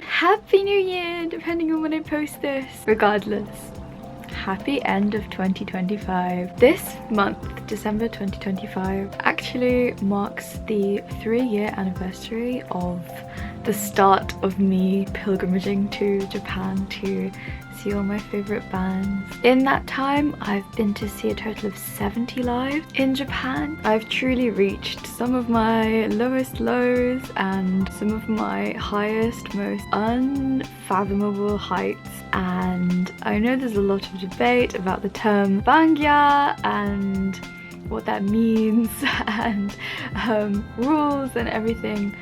Happy New Year, depending on when I post this. Regardless, happy end of 2025. This month, December 2025, actually marks the 3-year anniversary of the start of me pilgrimaging to Japan to see all my favorite bands. In that time, I've been to see a total of 70 live in Japan. I've truly reached some of my lowest lows and some of my highest, most unfathomable heights. And I know there's a lot of debate about the term bangya and what that means and rules and everything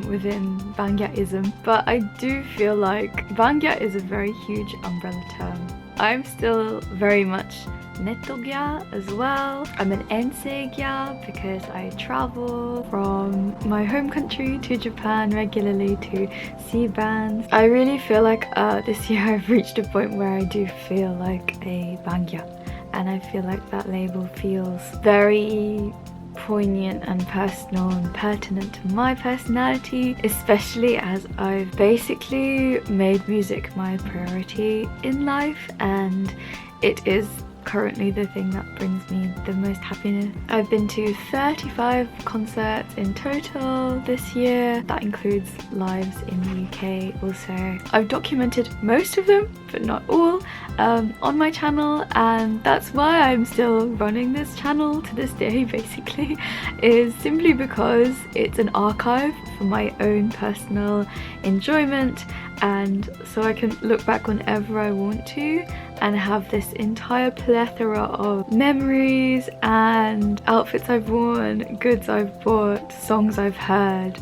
within bangyaism, but I do feel like bangya is a very huge umbrella term. I'm still very much netogya as well. I'm an ensei-gya because I travel from my home country to Japan regularly to see bands. I really feel like this year I've reached a point where I do feel like a bangya, and I feel like that label feels very poignant and personal and pertinent to my personality, especially as I've basically made music my priority in life, and it is currently the thing that brings me the most happiness. I've been to 35 concerts in total this year. That includes lives in the UK also. I've documented most of them, but not all, on my channel, and that's why I'm still running this channel to this day basically, is simply because it's an archive for my own personal enjoyment, and so I can look back whenever I want to and have this entire plethora of memories and outfits I've worn, goods I've bought, songs I've heard,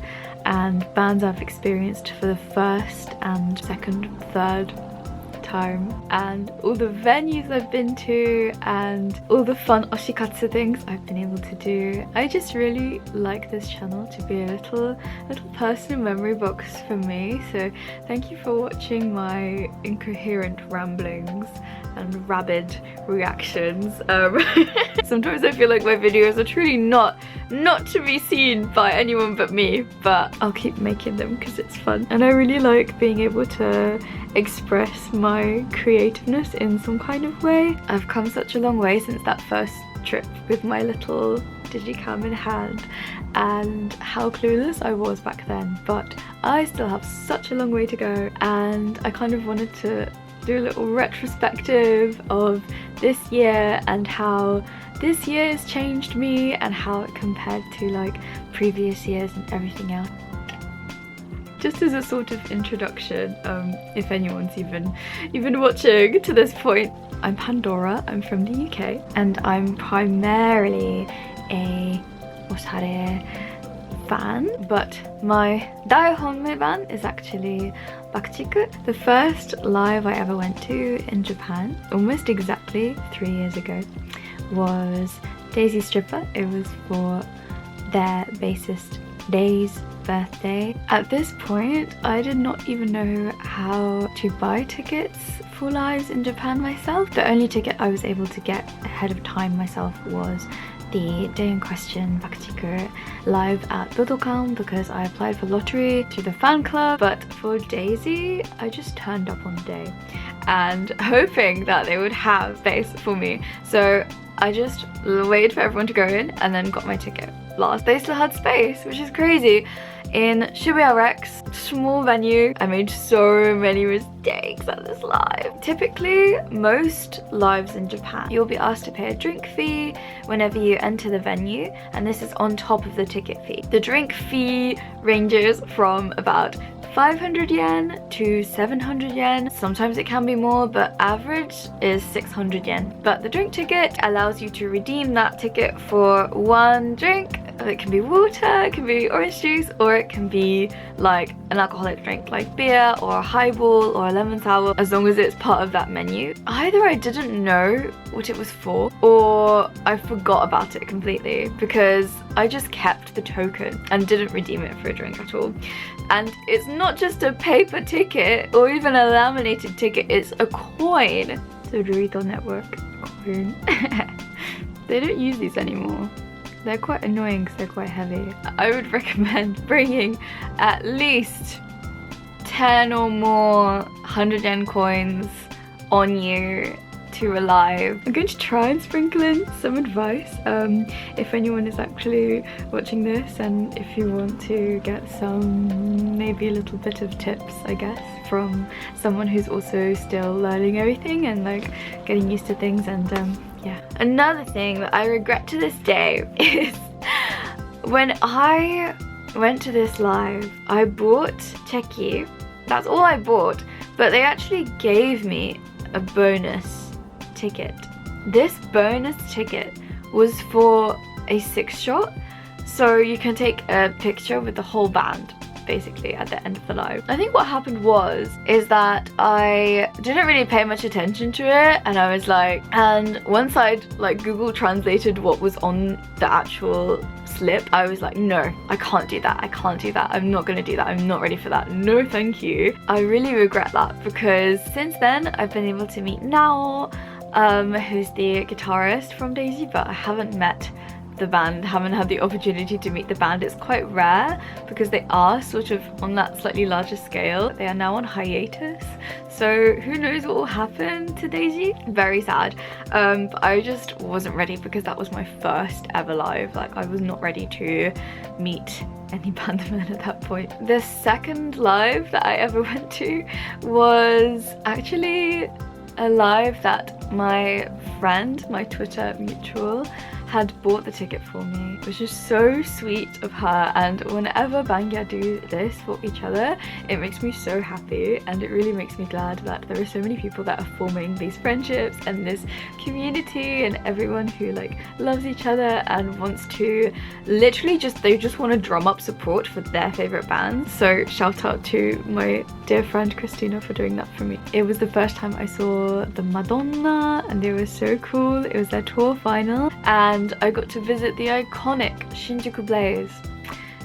and bands I've experienced for the first and second, third time, and all the venues I've been to and all the fun oshikatsu things I've been able to do. I just really like this channel to be a little personal memory box for me, so thank you for watching my incoherent ramblings and rabid reactions. Sometimes I feel like my videos are truly not to be seen by anyone but me, but I'll keep making them because it's fun, and I really like being able to express my creativeness in some kind of way. I've come such a long way since that first trip with my little digicam in hand, and how clueless I was back then, but I still have such a long way to go, and I kind of wanted to do a little retrospective of this year and how this year has changed me and how it compared to like previous years and everything else. Just as a sort of introduction, if anyone's even watching to this point, I'm Pandora, I'm from the UK, and I'm primarily a oshare fan, but my daihonme ban is actually Bakchiku. The first live I ever went to in Japan, almost exactly 3 years ago, was Daisy Stripper. It was for their bassist Day's birthday. At this point, I did not even know how to buy tickets for lives in Japan myself. The only ticket I was able to get ahead of time myself was the day in question, Bakchiku, live at Budokan, because I applied for lottery to the fan club. But for Daisy, I just turned up on the day and hoping that they would have space for me. So I just waited for everyone to go in and then got my ticket last. They still had space, which is crazy. In Shibuya Rex, small venue, I made so many mistakes at this live. Typically, most lives in Japan, you'll be asked to pay a drink fee whenever you enter the venue, and this is on top of the ticket fee. The drink fee ranges from about 500 yen to 700 yen. Sometimes it can be more, but average is 600 yen. But the drink ticket allows you to redeem that ticket for one drink. It can be water, it can be orange juice, or it can be like an alcoholic drink like beer or a highball or a lemon sour, as long as it's part of that menu. Either I didn't know what it was for, or I forgot about it completely, because I just kept the token and didn't redeem it for a drink at all. And it's not just a paper ticket or even a laminated ticket, it's a coin. The Dorito Network coin. They don't use these anymore. They're quite annoying because they're quite heavy. I would recommend bringing at least 10 or more 100 yen coins on you to arrive. I'm going to try and sprinkle in some advice if anyone is actually watching this, and if you want to get some, maybe a little bit of tips, I guess, from someone who's also still learning everything and like getting used to things. And yeah. Another thing that I regret to this day is when I went to this live, I bought Cheki. That's all I bought, but they actually gave me a bonus ticket. This bonus ticket was for a 6-shot, so you can take a picture with the whole band basically at the end of the live. I think what happened is that I didn't really pay much attention to it, and I was like, and once I'd like Google translated what was on the actual slip, I was like, no, I can't do that, I can't do that, I'm not gonna do that, I'm not ready for that, no thank you. I really regret that, because since then I've been able to meet Nao, who's the guitarist from Daisy, but I haven't met the band, haven't had the opportunity to meet the band. It's quite rare because they are sort of on that slightly larger scale. They are now on hiatus, so who knows what will happen to Daisy. Very sad. But I just wasn't ready because that was my first ever live. Like, I was not ready to meet any bandamen at that point. The second live that I ever went to was actually a live that my friend, my Twitter mutual, had bought the ticket for me, which is so sweet of her. And whenever bangya do this for each other, it makes me so happy, and it really makes me glad that there are so many people that are forming these friendships and this community, and everyone who like loves each other and wants to literally they just want to drum up support for their favorite bands. So shout out to my dear friend Christina for doing that for me. It was the first time I saw the Madonna, and they were so cool. It was their tour final, and I got to visit the iconic Shinjuku Blaze,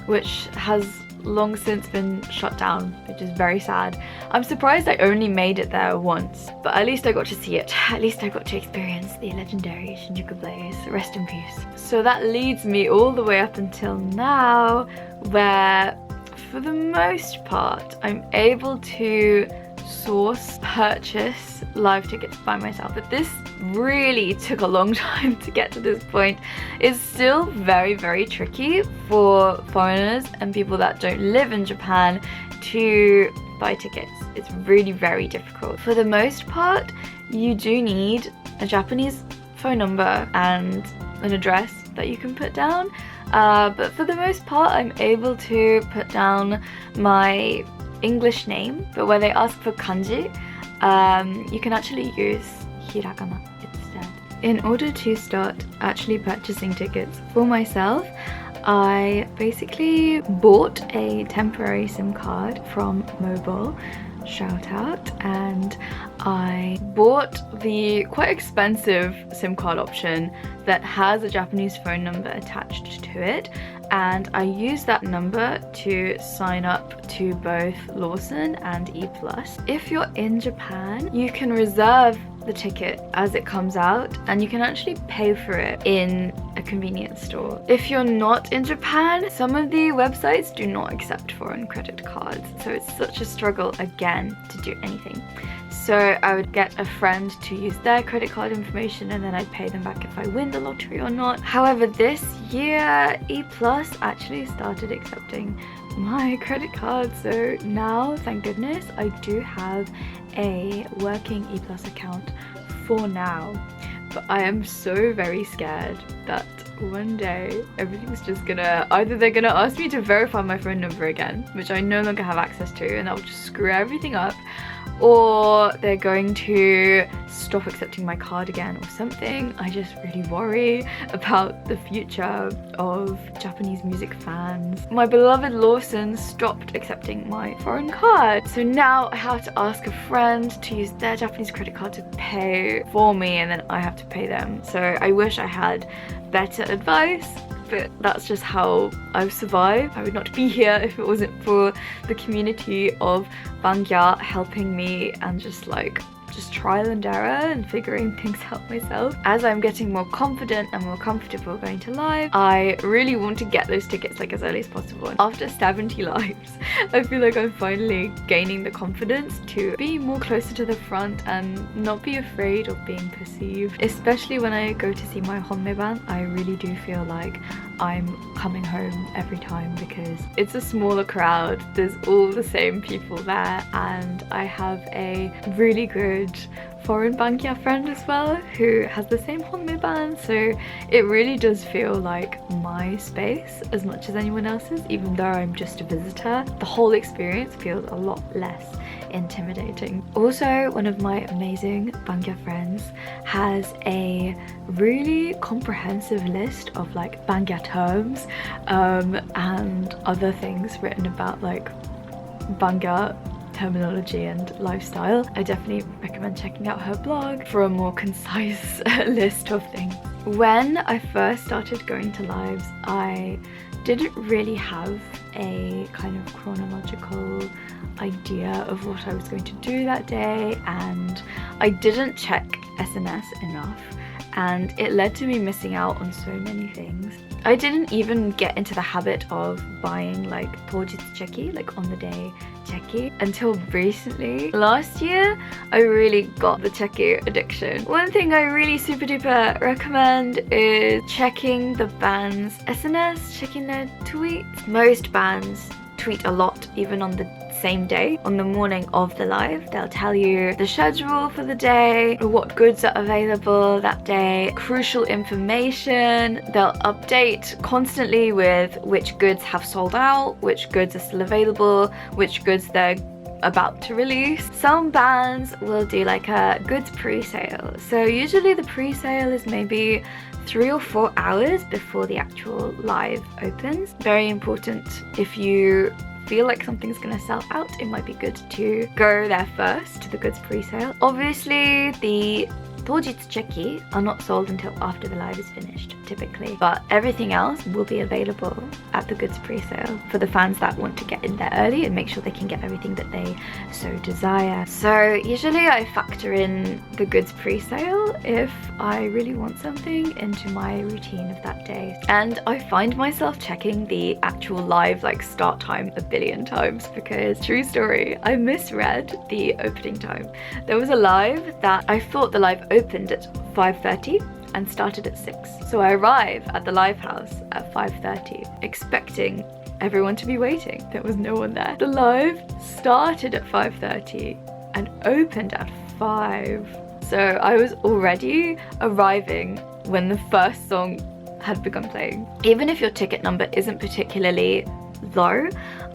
which has long since been shut down, which is very sad. I'm surprised I only made it there once, but at least I got to see it. At least I got to experience the legendary Shinjuku Blaze. Rest in peace. So that leads me all the way up until now, where for the most part I'm able to purchase live tickets by myself, but this really took a long time to get to this point. It's still very, very tricky for foreigners and people that don't live in Japan to buy tickets. It's really very difficult. For the most part, you do need a Japanese phone number and an address that you can put down, but for the most part I'm able to put down my English name, but when they ask for kanji, you can actually use hiragana instead. In order to start actually purchasing tickets for myself, I basically bought a temporary SIM card from Mobile, shout out, and I bought the quite expensive SIM card option that has a Japanese phone number attached to it, and I used that number to sign up to both Lawson and E+. If you're in Japan, you can reserve the ticket as it comes out, and you can actually pay for it in a convenience store. If you're not in Japan, some of the websites do not accept foreign credit cards, so it's such a struggle again to do anything. So I would get a friend to use their credit card information, and then I'd pay them back if I win the lottery or not. However, this year E+ actually started accepting my credit card, so now, thank goodness, I do have a working E+ account for now. But I am so very scared that one day everything's just gonna, either they're gonna ask me to verify my phone number again, which I no longer have access to, and that will just screw everything up, or they're going to stop accepting my card again or something. I just really worry about the future of Japanese music fans. My beloved Lawson stopped accepting my foreign card, so now I have to ask a friend to use their Japanese credit card to pay for me, and then I have to pay them. So I wish I had better advice, but that's just how I've survived. I would not be here if it wasn't for the community of bangya helping me and just like just trial and error and figuring things out myself. As I'm getting more confident and more comfortable going to live, I really want to get those tickets like as early as possible. And after 70 lives, I feel like I'm finally gaining the confidence to be more closer to the front and not be afraid of being perceived. Especially when I go to see my honme band, I really do feel like I'm coming home every time because it's a smaller crowd, there's all the same people there, and I have a really good foreign bangya friend as well who has the same honme band, so it really does feel like my space as much as anyone else's, even though I'm just a visitor. The whole experience feels a lot less intimidating. Also, one of my amazing bangya friends has a really comprehensive list of like bangya terms and other things written about like bangya terminology and lifestyle. I definitely recommend checking out her blog for a more concise list of things. When I first started going to lives, I didn't really have a kind of chronological idea of what I was going to do that day, and I didn't check SNS enough, and it led to me missing out on so many things. I didn't even get into the habit of buying like tojitsu like on the day cheki until recently. Last year I really got the cheki addiction. One thing I really super duper recommend is checking the band's SNS, checking their tweets. Most bands tweet a lot even on the same day. On the morning of the live, they'll tell you the schedule for the day, what goods are available that day, crucial information. They'll update constantly with which goods have sold out, which goods are still available, which goods they're about to release. Some bands will do like a goods pre-sale. So usually the pre-sale is maybe 3 or 4 hours before the actual live opens. Very important. If you feel like something's gonna sell out, it might be good to go there first to the goods pre-sale. Obviously the tojitsu cheki are not sold until after the live is finished typically, but everything else will be available at the goods pre-sale for the fans that want to get in there early and make sure they can get everything that they so desire. So usually I factor in the goods pre-sale if I really want something into my routine of that day, and I find myself checking the actual live like start time a billion times because, true story, I misread the opening time. There was a live that I thought the live opened at 5:30 and started at 6. So I arrive at the live house at 5:30 expecting everyone to be waiting. There was no one there. The live started at 5:30 and opened at 5. So I was already arriving when the first song had begun playing. Even if your ticket number isn't particularly low,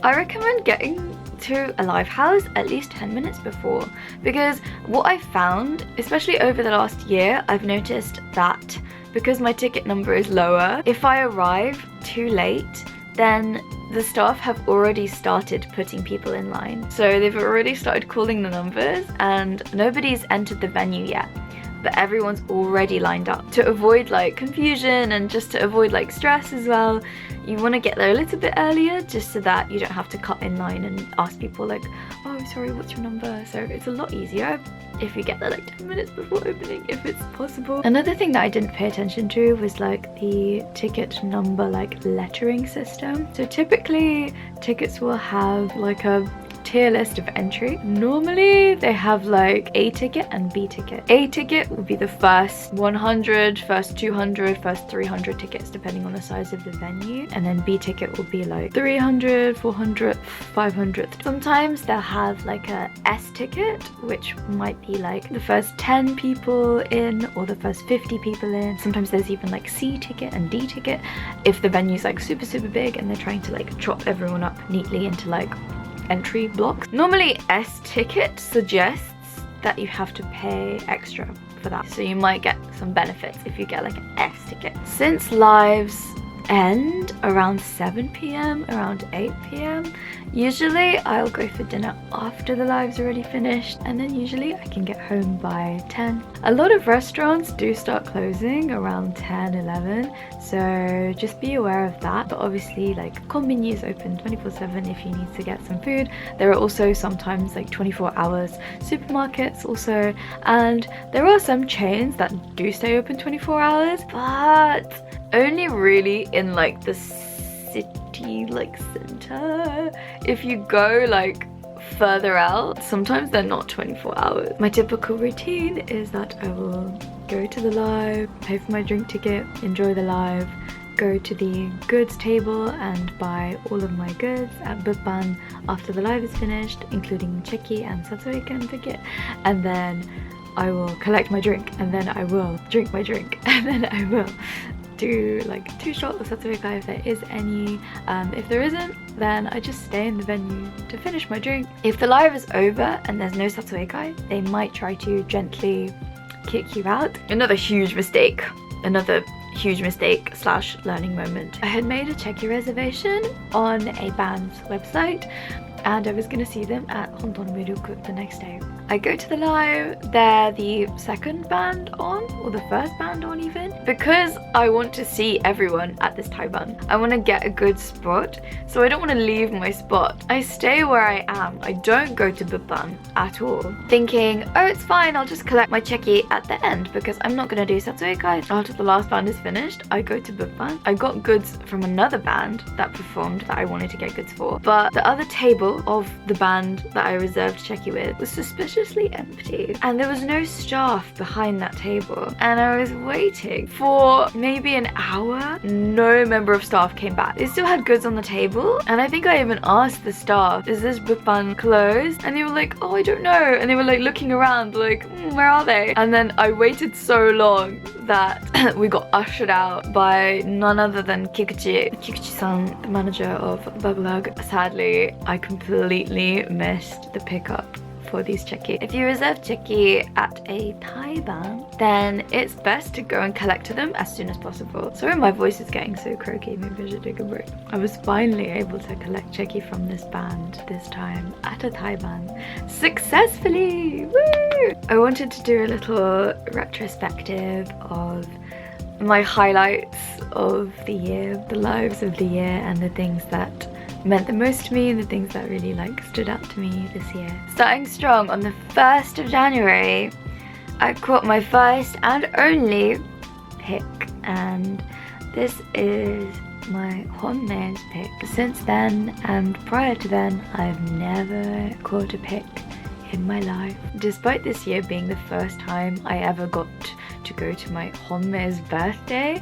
I recommend getting to a live house at least 10 minutes before, because what I found, especially over the last year, I've noticed that because my ticket number is lower, if I arrive too late, then the staff have already started putting people in line. So they've already started calling the numbers and nobody's entered the venue yet, but everyone's already lined up. To avoid like confusion and just to avoid like stress as well, you want to get there a little bit earlier just so that you don't have to cut in line and ask people like, oh sorry, what's your number? So it's a lot easier if you get there like 10 minutes before opening, if it's possible. Another thing that I didn't pay attention to was like the ticket number like lettering system. So typically tickets will have like a tier list of entry. Normally they have like A ticket and B ticket. A ticket will be the first 100, first 200, first 300 tickets depending on the size of the venue, and then B ticket will be like 300, 400, 500. Sometimes they'll have like a S ticket, which might be like the first 10 people in or the first 50 people in. Sometimes there's even like C ticket and D ticket if the venue's like super big and they're trying to like chop everyone up neatly into like entry blocks. Normally S ticket suggests that you have to pay extra for that, so you might get some benefits if you get like an S ticket. Since lives end around 7 p.m, around 8 p.m. Usually I'll go for dinner after the live's already finished, and then usually I can get home by 10. A lot of restaurants do start closing around 10, 11, so just be aware of that. But obviously, like, konbini is open 24/7 if you need to get some food. There are also sometimes like 24 hours supermarkets also, and there are some chains that do stay open 24 hours, but only really in like the city, like center. If you go like further out, sometimes they're not 24 hours. My typical routine is that I will go to the live, pay for my drink ticket, enjoy the live, go to the goods table and buy all of my goods at Buppan after the live is finished, including cheki and satsueikan ticket, and then I will collect my drink, and then I will drink my drink, and then I will do like 2 shots of satsueikai if there is any. If there isn't, then I just stay in the venue to finish my drink. If the live is over and there's no satsueikai, they might try to gently kick you out. Another huge mistake slash learning moment. I had made a cheki reservation on a band's website, and I was gonna see them at Honton Muryoku the next day. I go to the live, they're the second band on, or the first band on even. Because I want to see everyone at this taiban, I want to get a good spot, so I don't want to leave my spot. I stay where I am. I don't go to Buppan at all, thinking, oh, it's fine, I'll just collect my cheki at the end because I'm not going to do satsueikai. After the last band is finished, I go to Buppan. I got goods from another band that performed that I wanted to get goods for, but the other table of the band that I reserved cheki with was suspiciously empty, and there was no staff behind that table, and I was waiting for maybe an hour. No member of staff came back. They still had goods on the table, and I think I even asked the staff, is this Buppan closed? And they were like, oh, I don't know, and they were like looking around like, where are they? And then I waited so long that we got ushered out by none other than Kikuchi-san, the manager of Baglag. Sadly, I completely missed the pickup for these cheki. If you reserve cheki at a taiban, then it's best to go and collect them as soon as possible. Sorry, my voice is getting so croaky, maybe I should take a break. I was finally able to collect cheki from this band this time at a taiban successfully. Woo! I wanted to do a little retrospective of my highlights of the year, the lives of the year, and the things that meant the most to me and the things that really like stood out to me this year. Starting strong on the 1st of January, I caught my first and only pick, and this is my Honme's pick. Since then and prior to then, I've never caught a pick in my life. Despite this year being the first time I ever got to go to my Honme's birthday,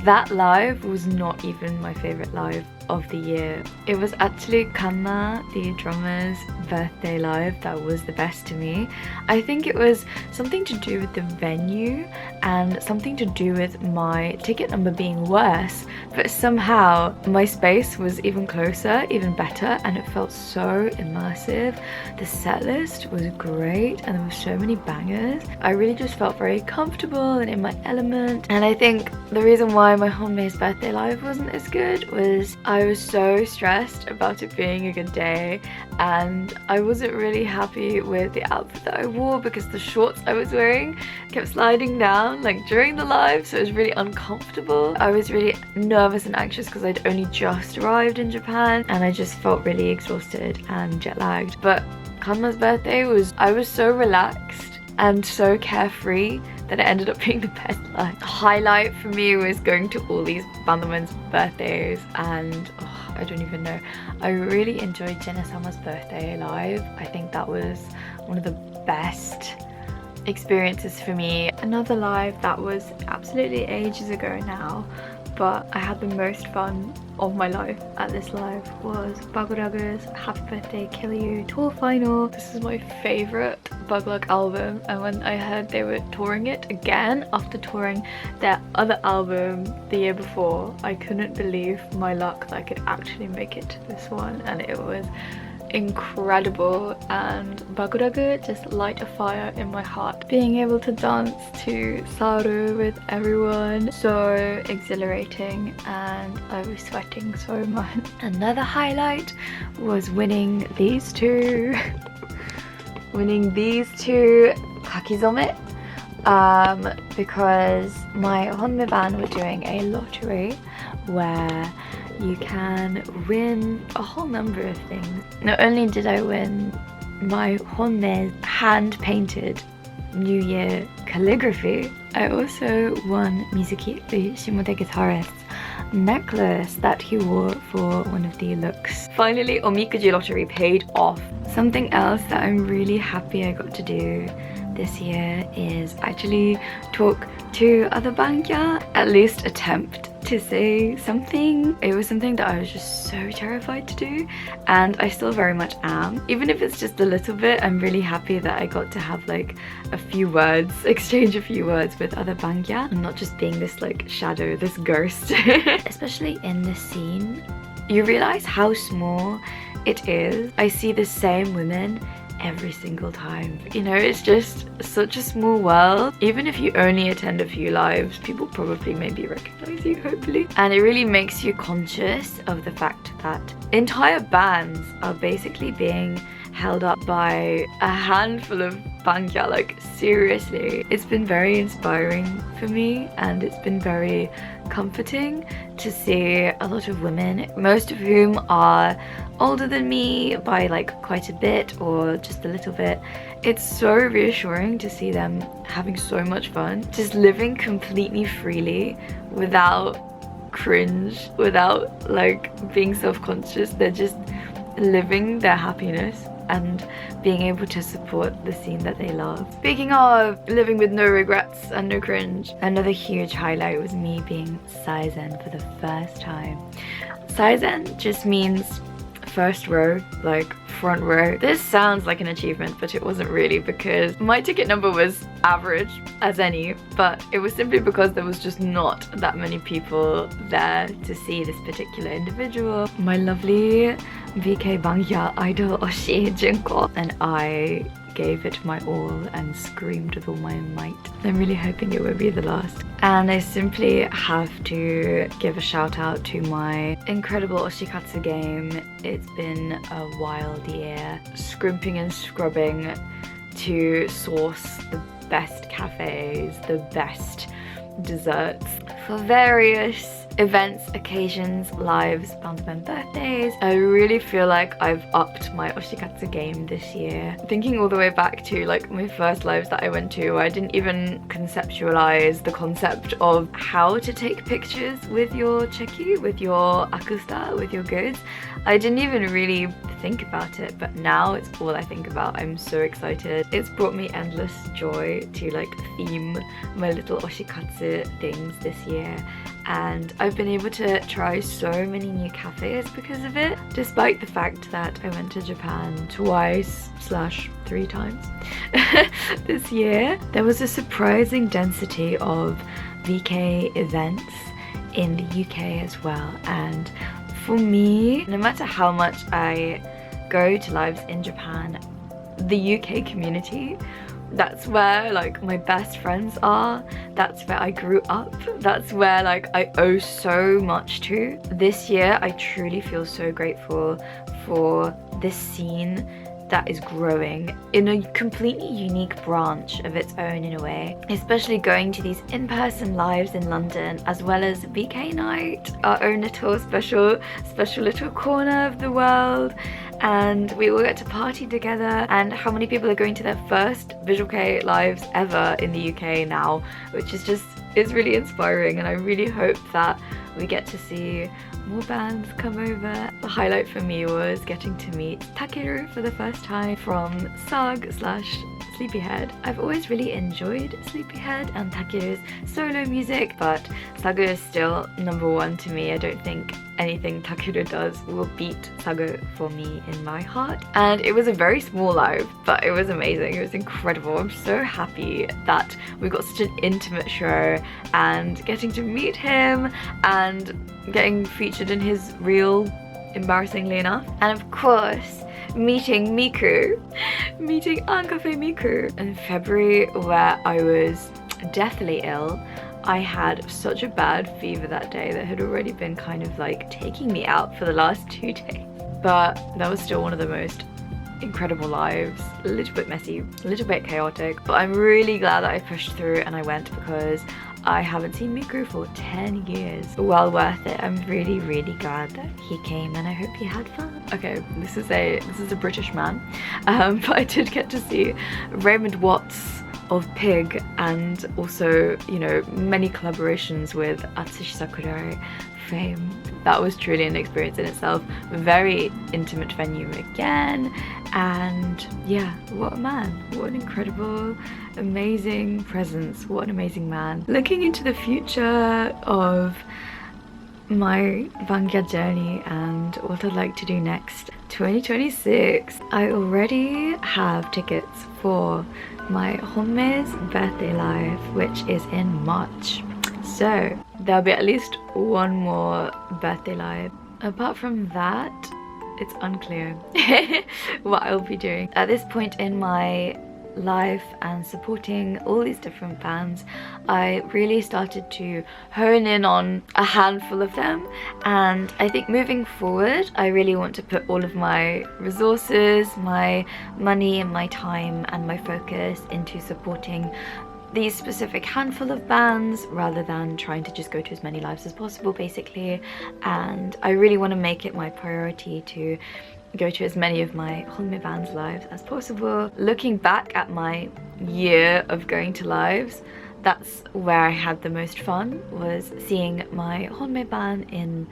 that live was not even my favorite live of the year. It was actually Kanna, the drummer's birthday live, that was the best to me. I think it was something to do with the venue and something to do with my ticket number being worse, but somehow my space was even closer, even better, and it felt so immersive. The set list was great and there were so many bangers. I really just felt very comfortable and in my element, and I think the reason why my Honme's birthday live wasn't as good was I was so stressed about it being a good day, and I wasn't really happy with the outfit that I wore because the shorts I was wearing kept sliding down like during the live, so it was really uncomfortable. I was really nervous and anxious because I'd only just arrived in Japan and I just felt really exhausted and jet lagged. But Kanma's birthday I was so relaxed and so carefree that it ended up being the best live. The highlight for me was going to all these bandamen's birthdays, and I don't even know. I really enjoyed Jenna-sama's birthday live. I think that was one of the best experiences for me. Another live that was absolutely ages ago now, but I had the most fun of my life at this live was Baguraga's Happy Birthday Kill You tour final. This is my favourite Bagurag album, and when I heard they were touring it again after touring their other album the year before, I couldn't believe my luck that I could actually make it to this one, and it incredible, and baguragu just light a fire in my heart. Being able to dance to Saru with everyone, so exhilarating, and I was sweating so much. Another highlight was winning these two kakizome, because my honme band were doing a lottery where you can win a whole number of things. Not only did I win my honme's hand-painted New Year calligraphy, I also won Mizuki, the Shimoda guitarist's necklace that he wore for one of the looks. Finally, Omikuji lottery paid off. Something else that I'm really happy I got to do this year is actually talk to other bangya, at least attempt to say something. It was something that I was just so terrified to do, and I still very much am. Even if it's just a little bit, I'm really happy that I got to have like a few words, exchange a few words with other bangya, and not just being this like shadow, this ghost. Especially in this scene, you realize how small it is. I see the same women every single time. You know, it's just such a small world. Even if you only attend a few lives, people probably maybe recognize you, hopefully. And it really makes you conscious of the fact that entire bands are basically being held up by a handful of bangya. Like, seriously, it's been very inspiring for me, and it's been very comforting to see a lot of women, most of whom are older than me by like quite a bit or just a little bit. It's so reassuring to see them having so much fun, just living completely freely without cringe, without like being self-conscious. They're just living their happiness and being able to support the scene that they love. Speaking of living with no regrets and no cringe, another huge highlight was me being Saizen for the first time. Saizen just means first row, like front row. This sounds like an achievement, but it wasn't really, because my ticket number was average as any, but it was simply because there was just not that many people there to see this particular individual. My lovely Vkei bangya idol Oshi Junko, and I gave it my all and screamed with all my might. I'm really hoping it will be the last. And I simply have to give a shout out to my incredible oshikatsu game. It's been a wild year, scrimping and scrubbing to source the best cafes, the best desserts for various events, occasions, lives, Bantaban birthdays. I really feel like I've upped my oshikatsu game this year. Thinking all the way back to like my first lives that I went to, I didn't even conceptualize the concept of how to take pictures with your cheki, with your akusta, with your goods. I didn't even really think about it, but now it's all I think about. I'm so excited. It's brought me endless joy to like theme my little oshikatsu things this year, and I've been able to try so many new cafes because of it, despite the fact that I went to Japan twice/3 times this year. There was a surprising density of Vkei events in the UK as well, and for me, no matter how much I go to lives in Japan, the UK community, that's where like my best friends are. That's where I grew up. That's where like I owe so much to. This year I truly feel so grateful for this scene that is growing in a completely unique branch of its own in a way. Especially going to these in-person lives in London, as well as Vkei night, our own little special little corner of the world, and we all get to party together. And how many people are going to their first Visual Kei lives ever in the UK now, which is just, it's really inspiring, and I really hope that we get to see more bands come over. The highlight for me was getting to meet Takeru for the first time from Sug/Sleepyhead. I've always really enjoyed Sleepyhead and Takeru's solo music, but Sagu is still #1 to me. I don't think anything Takeru does will beat Sagu for me in my heart. And it was a very small live, but it was amazing. It was incredible. I'm so happy that we got such an intimate show, and getting to meet him and getting featured in his reel embarrassingly enough. And of course, meeting Miku, meeting Ancafe Miku in February, where I was deathly ill. I had such a bad fever that day that had already been kind of like taking me out for the last 2 days. But that was still one of the most incredible lives, a little bit messy, a little bit chaotic, but I'm really glad that I pushed through and I went, because I haven't seen Miku for 10 years. Well worth it. I'm really, really glad that he came, and I hope he had fun. Okay, this is a British man, but I did get to see Raymond Watts of Pig, and also, you know, many collaborations with Atsushi Sakurai fame. That was truly an experience in itself. Very intimate venue again, and yeah, what a man. What an incredible, amazing presence. What an amazing man. Looking into the future of my bangya journey and what I'd like to do next, 2026, I already have tickets for my Honme's birthday live, which is in March. So there'll be at least one more birthday live. Apart from that, it's unclear what I'll be doing. At this point in my life and supporting all these different bands, I really started to hone in on a handful of them, and I think moving forward I really want to put all of my resources, my money and my time and my focus into supporting these specific handful of bands rather than trying to just go to as many lives as possible, basically. And I really want to make it my priority to go to as many of my Honme bands lives as possible. Looking back at my year of going to lives, that's where I had the most fun, was seeing my Honme band in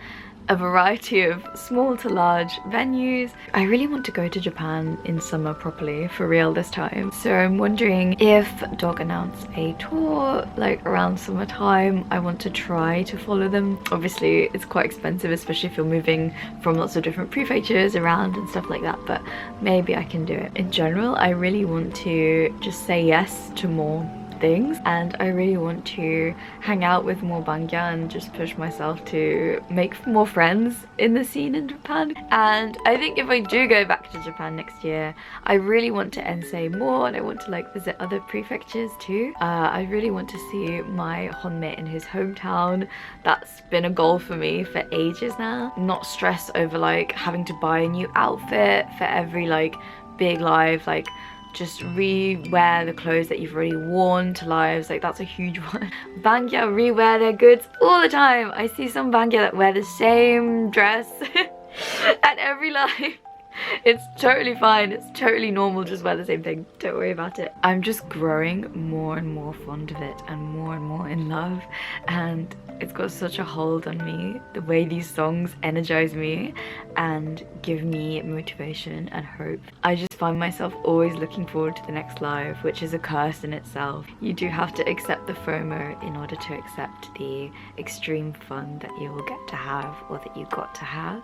a variety of small to large venues. I really want to go to Japan in summer properly, for real this time. So I'm wondering if Dog announce a tour like around summertime. I want to try to follow them. Obviously it's quite expensive, especially if you're moving from lots of different prefectures around and stuff like that, but maybe I can do it. In general, I really want to just say yes to more things, and I really want to hang out with more bangya and just push myself to make more friends in the scene in Japan. And I think if I do go back to Japan next year, I really want to ensei more, and I want to like visit other prefectures too. I really want to see my Honme in his hometown. That's been a goal for me for ages now. Not stress over like having to buy a new outfit for every like big live, like just re-wear the clothes that you've already worn to lives. Like, that's a huge one. Bangya re-wear their goods all the time. I see some bangya that wear the same dress at every live. It's totally fine, it's totally normal, just wear the same thing, don't worry about it. I'm just growing more and more fond of it and more in love, and it's got such a hold on me, the way these songs energize me and give me motivation and hope. I just find myself always looking forward to the next live, which is a curse in itself. You do have to accept the FOMO in order to accept the extreme fun that you will get to have, or that you got to have,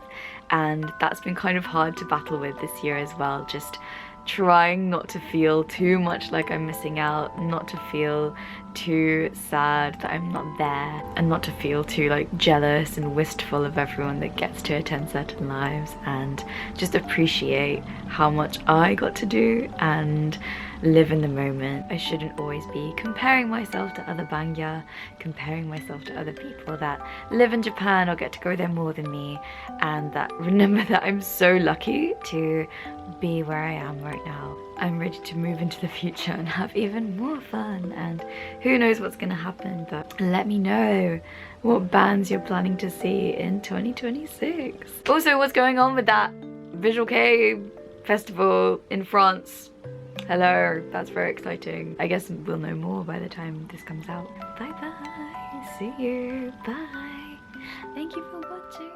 and that's been kind of hard to battle with this year as well. Just trying not to feel too much like I'm missing out, not to feel too sad that I'm not there, and not to feel too like jealous and wistful of everyone that gets to attend certain lives, and just appreciate how much I got to do and live in the moment. I shouldn't always be comparing myself to other bangya, comparing myself to other people that live in Japan or get to go there more than me, and that remember that I'm so lucky to be where I am right now. I'm ready to move into the future and have even more fun, and who knows what's gonna happen, but let me know what bands you're planning to see in 2026. Also, what's going on with that Vkei festival in France? Hello, that's very exciting. I guess we'll know more by the time this comes out. Bye bye, see you, bye. Thank you for watching.